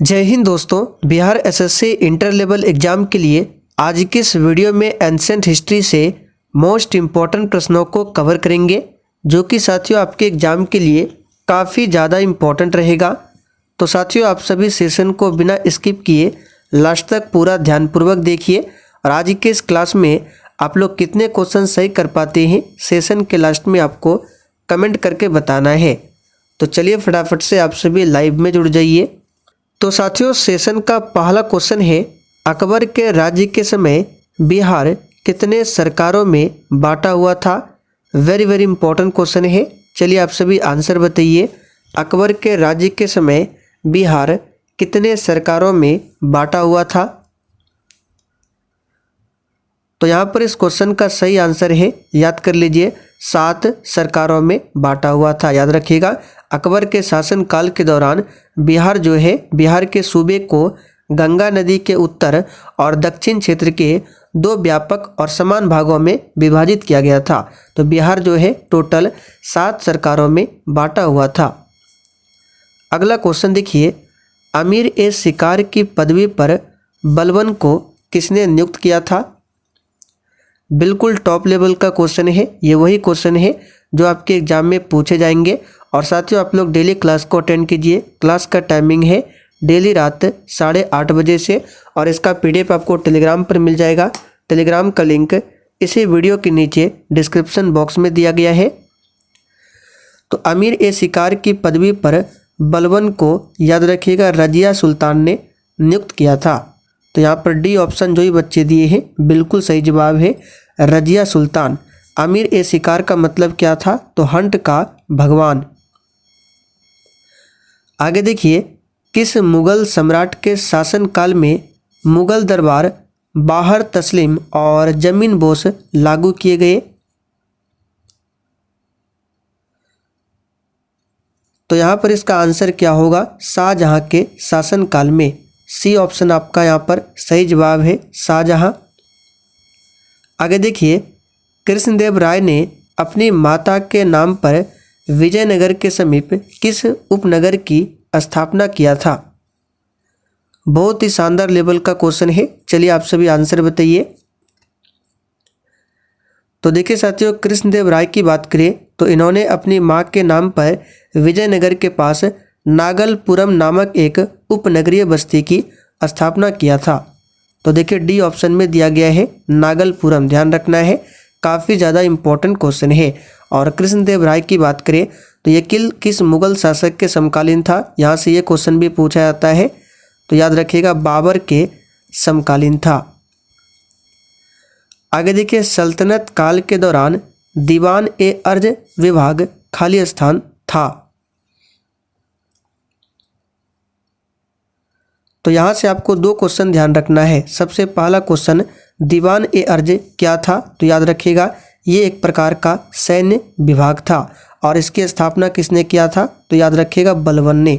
जय हिंद दोस्तों। Bihar SSC inter level exam के लिए आज की इस वीडियो में एंशिएंट हिस्ट्री से मोस्ट इम्पॉर्टेंट प्रश्नों को कवर करेंगे, जो कि साथियों आपके एग्जाम के लिए काफ़ी ज़्यादा इम्पॉर्टेंट रहेगा। तो साथियों आप सभी सेशन को बिना स्किप किए लास्ट तक पूरा ध्यानपूर्वक देखिए और आज के इस क्लास में आप लोग कितने क्वेश्चन सही कर पाते हैं सेशन के लास्ट में आपको कमेंट करके बताना है। तो चलिए फटाफट से आप सभी लाइव में जुड़ जाइए। तो साथियों सेशन का पहला क्वेश्चन है, अकबर के राज्य के समय बिहार कितने सरकारों में बांटा हुआ था। वेरी वेरी इंपॉर्टेंट क्वेश्चन है। चलिए आप सभी आंसर बताइए। अकबर के राज्य के समय बिहार कितने सरकारों में बांटा हुआ था। तो यहाँ पर इस क्वेश्चन का सही आंसर है, याद कर लीजिए, 7 सरकारों में बांटा हुआ था। याद रखिएगा, अकबर के शासनकाल के दौरान बिहार जो है, बिहार के सूबे को गंगा नदी के उत्तर और दक्षिण क्षेत्र के 2 व्यापक और समान भागों में विभाजित किया गया था। तो बिहार जो है टोटल 7 सरकारों में बांटा हुआ था। अगला क्वेश्चन देखिए, अमीर ए शिकार की पदवी पर बलबन को किसने नियुक्त किया था। बिल्कुल टॉप लेवल का क्वेश्चन है। ये वही क्वेश्चन है जो आपके एग्जाम में पूछे जाएंगे। और साथियों आप लोग डेली क्लास को अटेंड कीजिए। क्लास का टाइमिंग है डेली रात 8:30 बजे से, और इसका पीडीएफ आपको टेलीग्राम पर मिल जाएगा। टेलीग्राम का लिंक इसी वीडियो के नीचे डिस्क्रिप्शन बॉक्स में दिया गया है। तो अमीर ए शिकार की पदवी पर बलबन को याद रखिएगा रजिया सुल्तान ने नियुक्त किया था। तो यहाँ पर डी ऑप्शन जो ही बच्चे दिए हैं बिल्कुल सही जवाब है, रजिया सुल्तान। अमीर ए शिकार का मतलब क्या था, तो हंट का भगवान। आगे देखिए, किस मुगल सम्राट के शासनकाल में मुगल दरबार बाहर तस्लीम और जमीन बोस लागू किए गए। तो यहाँ पर इसका आंसर क्या होगा, शाहजहां के शासनकाल में। सी ऑप्शन आपका यहाँ पर सही जवाब है, शाहजहां। आगे देखिए, कृष्णदेव राय ने अपनी माता के नाम पर विजयनगर के समीप किस उपनगर की स्थापना किया था। बहुत ही शानदार लेवल का क्वेश्चन है। चलिए आप सभी आंसर बताइए। तो देखिए साथियों, कृष्णदेव राय की बात करें तो इन्होंने अपनी मां के नाम पर विजयनगर के पास नागलपुरम नामक एक उपनगरीय बस्ती की स्थापना किया था। तो देखिए डी ऑप्शन में दिया गया है नागलपुरम, ध्यान रखना है, काफ़ी ज़्यादा इम्पोर्टेंट क्वेश्चन है। और कृष्णदेव राय की बात करें तो ये किस मुगल शासक के समकालीन था, यहाँ से ये क्वेश्चन भी पूछा जाता है। तो याद रखिएगा बाबर के समकालीन था। आगे देखिए, सल्तनत काल के दौरान दीवान ए अर्ज विभाग खाली स्थान था। तो यहाँ से आपको 2 क्वेश्चन ध्यान रखना है। सबसे पहला क्वेश्चन, दीवान ए अर्ज क्या था, तो याद रखिएगा ये एक प्रकार का सैन्य विभाग था और इसकी स्थापना किसने किया था, तो याद रखिएगा बलबन ने।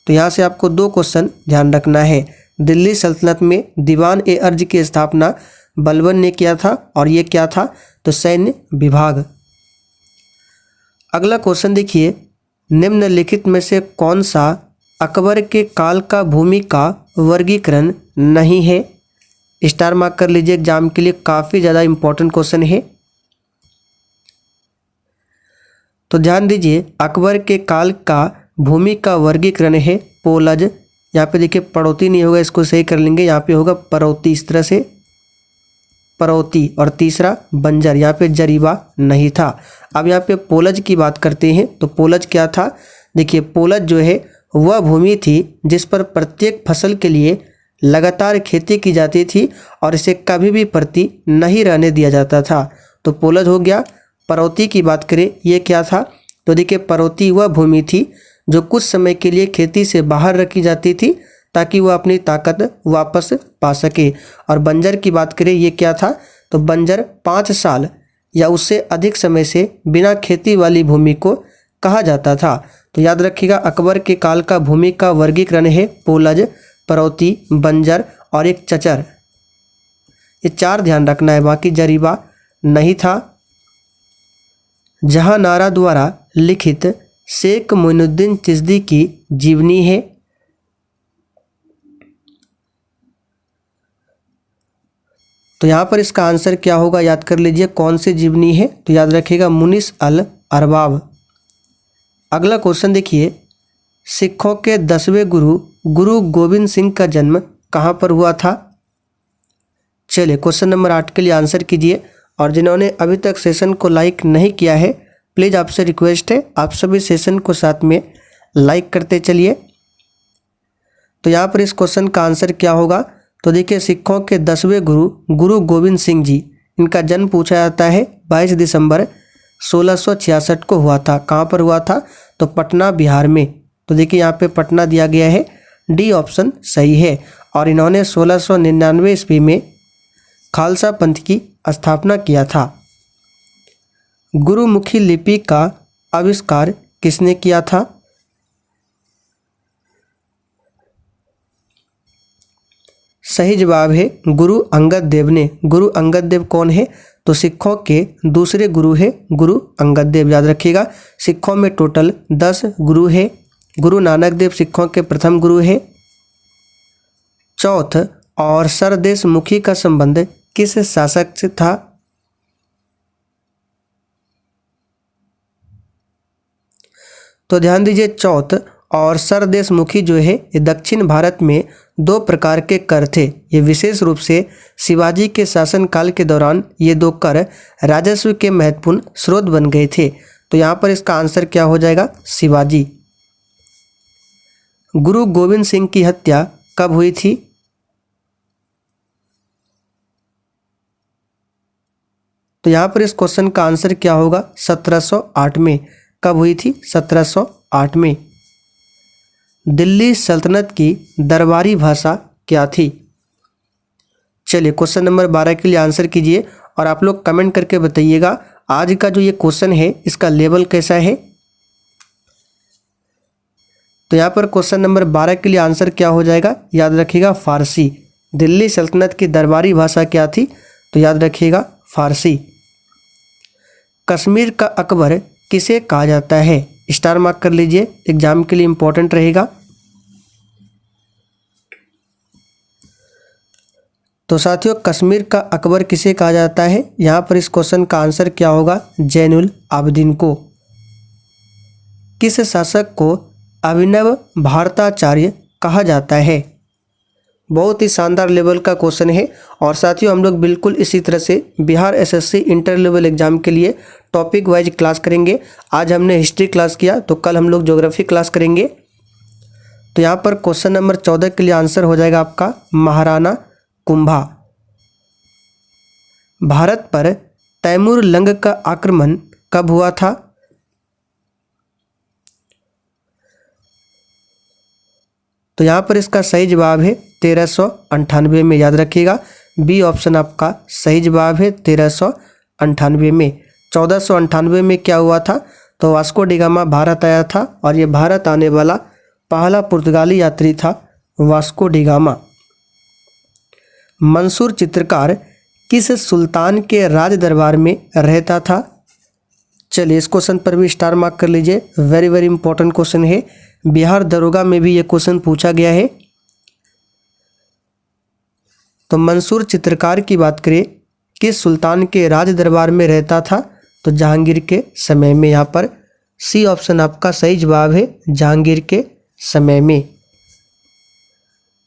तो यहाँ से आपको 2 क्वेश्चन ध्यान रखना है। दिल्ली सल्तनत में दीवान ए अर्ज की स्थापना बलबन ने किया था और ये क्या था, तो सैन्य विभाग। अगला क्वेश्चन देखिए, निम्नलिखित में से कौन सा अकबर के काल का भूमि का वर्गीकरण नहीं है। स्टार मार्क कर लीजिए, एग्जाम के लिए काफ़ी ज़्यादा इंपॉर्टेंट क्वेश्चन है। तो ध्यान दीजिए, अकबर के काल का भूमि का वर्गीकरण है पोलज। यहाँ पे देखिए पड़ौती नहीं होगा, इसको सही कर लेंगे, यहाँ पे होगा परौती, इस तरह से परौती। और तीसरा बंजर, यहाँ पे जरीबा नहीं था। अब यहाँ पे पोलज की बात करते हैं। तो पोलज क्या था, देखिए पोलज जो है वह भूमि थी जिस पर प्रत्येक फसल के लिए लगातार खेती की जाती थी और इसे कभी भी परती नहीं रहने दिया जाता था। तो पोलज हो गया। परौती की बात करें, ये क्या था, तो देखिए परौती वह भूमि थी जो कुछ समय के लिए खेती से बाहर रखी जाती थी ताकि वह अपनी ताकत वापस पा सके। और बंजर की बात करें, ये क्या था, तो बंजर 5 साल या उससे अधिक समय से बिना खेती वाली भूमि को कहा जाता था। तो याद रखिएगा अकबर के काल का भूमि का वर्गीकरण है पोलज, परौती, बंजर और एक चचर। ये 4 ध्यान रखना है, बाकी जरीबा नहीं था। जहांनारा द्वारा लिखित शेख मोइनुद्दीन चिश्ती की जीवनी है। तो यहाँ पर इसका आंसर क्या होगा, याद कर लीजिए, कौन सी जीवनी है, तो याद रखिएगा मुनिस अल अरबाब। अगला क्वेश्चन देखिए, सिखों के 10वें गुरु गुरु गोविंद सिंह का जन्म कहाँ पर हुआ था। चलिए क्वेश्चन नंबर 8 के लिए आंसर कीजिए। और जिन्होंने अभी तक सेशन को लाइक नहीं किया है, प्लीज़ आपसे रिक्वेस्ट है आप सभी सेशन को साथ में लाइक करते चलिए। तो यहाँ पर इस क्वेश्चन का आंसर क्या होगा, तो देखिए सिखों के 10वें गुरु गुरु गोविंद सिंह जी, इनका जन्म पूछा जाता है 22 दिसंबर 1666 को हुआ था। कहाँ पर हुआ था, तो पटना बिहार में। तो देखिए यहाँ पे पटना दिया गया है, डी ऑप्शन सही है। और इन्होंने 1699 ईस्वी में खालसा पंथ की स्थापना किया था। गुरुमुखी लिपि का आविष्कार किसने किया था। सही जवाब है गुरु अंगद देव ने। गुरु अंगद देव कौन है, तो सिखों के दूसरे गुरु है गुरु अंगद देव। याद रखिएगा सिखों में टोटल 10 गुरु है। गुरु नानक देव सिखों के प्रथम गुरु है। चौथ और सरदेश मुखी का संबंध किस शासक से था। तो ध्यान दीजिए, चौथ और सरदेश मुखी जो है ये दक्षिण भारत में 2 प्रकार के कर थे। ये विशेष रूप से शिवाजी के शासनकाल के दौरान ये 2 कर राजस्व के महत्वपूर्ण स्रोत बन गए थे। तो यहाँ पर इसका आंसर क्या हो जाएगा, शिवाजी। गुरु गोविंद सिंह की हत्या कब हुई थी। तो यहाँ पर इस क्वेश्चन का आंसर क्या होगा, 1708 में। कब हुई थी, 1708 में। दिल्ली सल्तनत की दरबारी भाषा क्या थी। चलिए क्वेश्चन नंबर 12 के लिए आंसर कीजिए और आप लोग कमेंट करके बताइएगा आज का जो ये क्वेश्चन है इसका लेवल कैसा है। तो यहाँ पर क्वेश्चन नंबर 12 के लिए आंसर क्या हो जाएगा, याद रखिएगा फारसी। दिल्ली सल्तनत की दरबारी भाषा क्या थी, तो याद रखिएगा फारसी। कश्मीर का अकबर किसे कहा जाता है, स्टार मार्क कर लीजिए, एग्जाम के लिए इंपॉर्टेंट रहेगा। तो साथियों कश्मीर का अकबर किसे कहा जाता है, यहाँ पर इस क्वेश्चन का आंसर क्या होगा, जैनुल आबदीन को। किस शासक को अभिनव भारताचार्य कहा जाता है। बहुत ही शानदार लेवल का क्वेश्चन है। और साथियों हम लोग बिल्कुल इसी तरह से Bihar SSC inter level exam के लिए टॉपिक वाइज क्लास करेंगे। आज हमने हिस्ट्री क्लास किया तो कल हम लोग ज्योग्राफी क्लास करेंगे। तो यहाँ पर क्वेश्चन नंबर 14 के लिए आंसर हो जाएगा आपका महाराणा कुंभा। भारत पर तैमूर लंग का आक्रमण कब हुआ था। तो यहाँ पर इसका सही जवाब है 1398 में। याद रखिएगा बी ऑप्शन आपका सही जवाब है 1398 में। 1498 में क्या हुआ था, तो वास्को डी गामा भारत आया था और ये भारत आने वाला पहला पुर्तगाली यात्री था वास्को डी गामा। मंसूर चित्रकार किस सुल्तान के राज दरबार में रहता था। चलिए इस क्वेश्चन पर भी स्टार मार्क कर लीजिए, वेरी वेरी इंपॉर्टेंट क्वेश्चन है। बिहार दरोगा में भी ये क्वेश्चन पूछा गया है। तो मंसूर चित्रकार की बात करें किस सुल्तान के राज दरबार में रहता था, तो जहांगीर के समय में। यहाँ पर सी ऑप्शन आपका सही जवाब है, जहांगीर के समय में।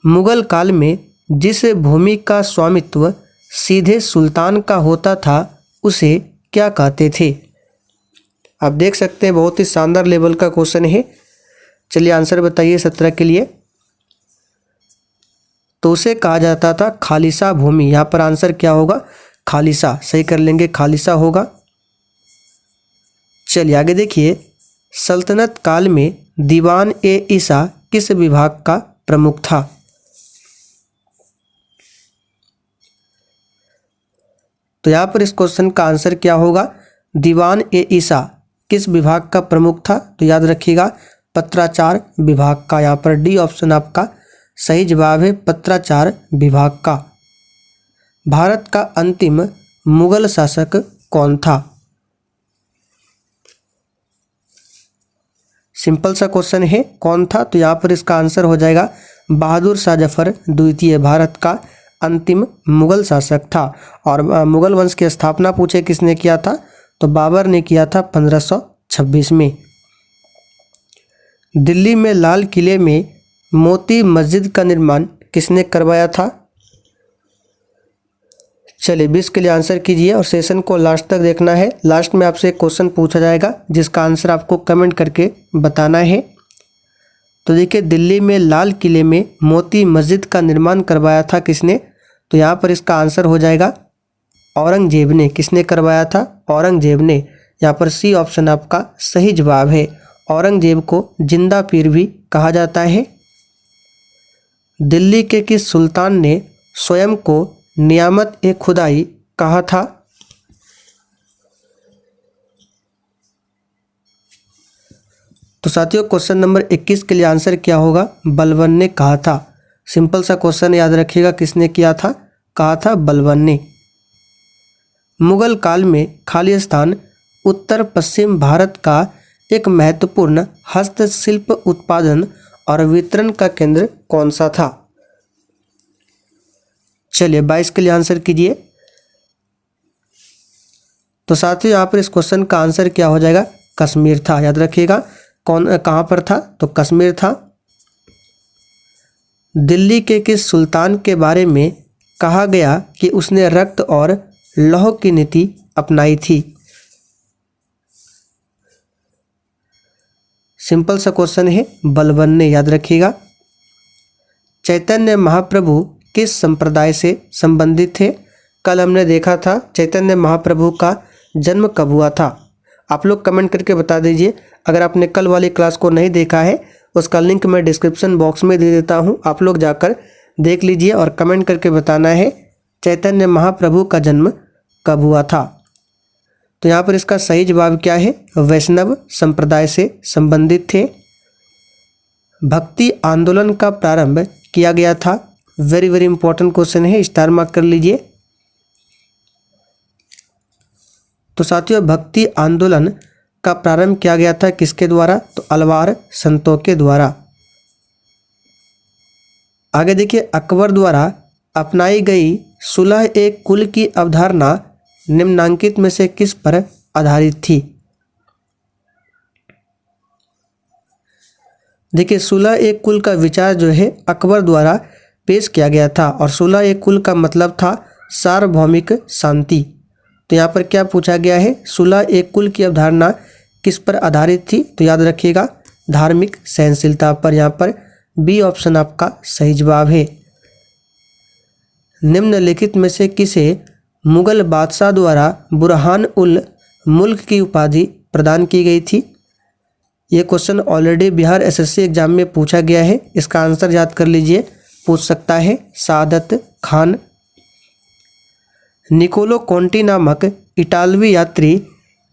मुगल काल में जिस भूमि का स्वामित्व सीधे सुल्तान का होता था उसे क्या कहते थे। आप देख सकते हैं बहुत ही शानदार लेवल का क्वेश्चन है। चलिए आंसर बताइए 17 के लिए। तो उसे कहा जाता था खालिसा भूमि। यहाँ पर आंसर क्या होगा, खालिसा। सही कर लेंगे, खालिसा होगा। चलिए आगे देखिए, सल्तनत काल में दीवान ए ईसा किस विभाग का प्रमुख था। तो यहाँ पर इस क्वेश्चन का आंसर क्या होगा, दीवान ए ईसा किस विभाग का प्रमुख था। तो याद रखिएगा पत्राचार विभाग का। यहाँ पर डी ऑप्शन आपका सही जवाब है, पत्राचार विभाग का। भारत का अंतिम मुगल शासक कौन था। सिंपल सा क्वेश्चन है, कौन था। तो यहाँ पर इसका आंसर हो जाएगा बहादुर शाह जफर द्वितीय भारत का अंतिम मुगल शासक था। और मुगल वंश की स्थापना पूछे किसने किया था, तो बाबर ने किया था 1526 में। दिल्ली में लाल किले में मोती मस्जिद का निर्माण किसने करवाया था। चलिए 20 के लिए आंसर कीजिए और सेशन को लास्ट तक देखना है। लास्ट में आपसे एक क्वेश्चन पूछा जाएगा जिसका आंसर आपको कमेंट करके बताना है। तो देखिए, दिल्ली में लाल किले में मोती मस्जिद का निर्माण करवाया था किसने, तो यहाँ पर इसका आंसर हो जाएगा औरंगजेब ने। किसने करवाया था, औरंगजेब ने। यहाँ पर सी ऑप्शन आपका सही जवाब है। औरंगजेब को जिंदा पीर भी कहा जाता है। दिल्ली के किस सुल्तान ने स्वयं को नियामत ए खुदाई कहा था। तो साथियों, क्वेश्चन नंबर 21 के लिए आंसर क्या होगा, बलबन ने कहा था। सिंपल सा क्वेश्चन याद रखिएगा, किसने किया था, कहा था बलबन ने। मुगल काल में खालिस्तान उत्तर पश्चिम भारत का एक महत्वपूर्ण हस्तशिल्प उत्पादन और वितरण का केंद्र कौन सा था। चलिए 22 के लिए आंसर कीजिए। तो साथियों, यहाँ पर इस क्वेश्चन का आंसर क्या हो जाएगा, कश्मीर था। याद रखिएगा कहाँ पर था, तो कश्मीर था। दिल्ली के किस सुल्तान के बारे में कहा गया कि उसने रक्त और लौह की नीति अपनाई थी। सिंपल सा क्वेश्चन है, बलबन ने। याद रखिएगा। चैतन्य महाप्रभु किस संप्रदाय से संबंधित थे। कल हमने देखा था चैतन्य महाप्रभु का जन्म कब हुआ था। आप लोग कमेंट करके बता दीजिए। अगर आपने कल वाली क्लास को नहीं देखा है, उसका लिंक मैं डिस्क्रिप्शन बॉक्स में दे देता हूं, आप लोग जाकर देख लीजिए और कमेंट करके बताना है चैतन्य महाप्रभु का जन्म कब हुआ था। तो यहाँ पर इसका सही जवाब क्या है, वैष्णव संप्रदाय से संबंधित थे। भक्ति आंदोलन का प्रारंभ किया गया था। वेरी वेरी इंपॉर्टेंट क्वेश्चन है, स्टार मार्क कर लीजिए। तो साथियों, भक्ति आंदोलन का प्रारंभ किया गया था किसके द्वारा, तो अलवार संतों के द्वारा। आगे देखिए, अकबर द्वारा अपनाई गई सुलह ए कुल की अवधारणा निम्नांकित में से किस पर आधारित थी। देखिए, सुलह ए कुल का विचार जो है अकबर द्वारा पेश किया गया था और सुलह ए कुल का मतलब था सार्वभौमिक शांति। तो यहाँ पर क्या पूछा गया है, सुलह ए कुल की अवधारणा किस पर आधारित थी, तो याद रखिएगा धार्मिक सहनशीलता पर। यहाँ पर बी ऑप्शन आपका सही जवाब है। निम्नलिखित में से किसे मुगल बादशाह द्वारा बुरहान उल मुल्क की उपाधि प्रदान की गई थी। ये question already Bihar SSC exam में पूछा गया है। इसका आंसर याद कर लीजिए, पूछ सकता है सादत खान। निकोलो कॉन्टी नामक इटालवी यात्री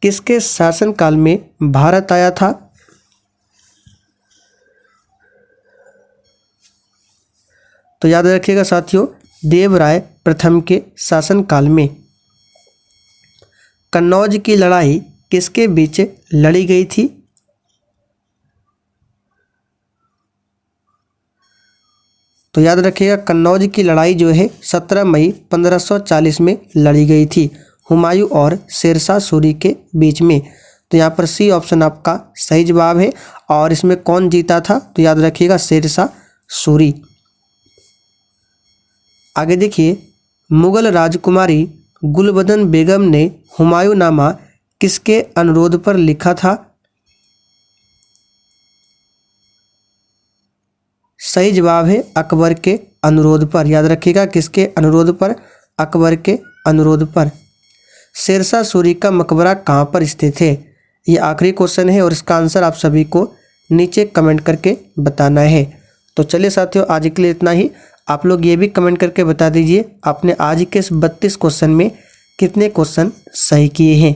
किसके शासनकाल में भारत आया था। तो याद रखिएगा साथियों, देवराय प्रथम के शासनकाल में। कन्नौज की लड़ाई किसके बीच लड़ी गई थी। तो याद रखिएगा, कन्नौज की लड़ाई जो है 17 मई 1540 में लड़ी गई थी, हुमायूं और शेरशाह सूरी के बीच में। तो यहाँ पर सी ऑप्शन आपका सही जवाब है। और इसमें कौन जीता था, तो याद रखिएगा शेरशाह सूरी। आगे देखिए, मुगल राजकुमारी गुलबदन बेगम ने हुमायूंनामा किसके अनुरोध पर लिखा था। सही जवाब है अकबर के अनुरोध पर। याद रखिएगा किसके अनुरोध पर, अकबर के अनुरोध पर। शेरशाह सूरी का मकबरा कहाँ पर स्थित है, ये आखिरी क्वेश्चन है और इसका आंसर आप सभी को नीचे कमेंट करके बताना है। तो चलिए साथियों, आज के लिए इतना ही। आप लोग ये भी कमेंट करके बता दीजिए आपने आज के इस 32 क्वेश्चन में कितने क्वेश्चन सही किए हैं।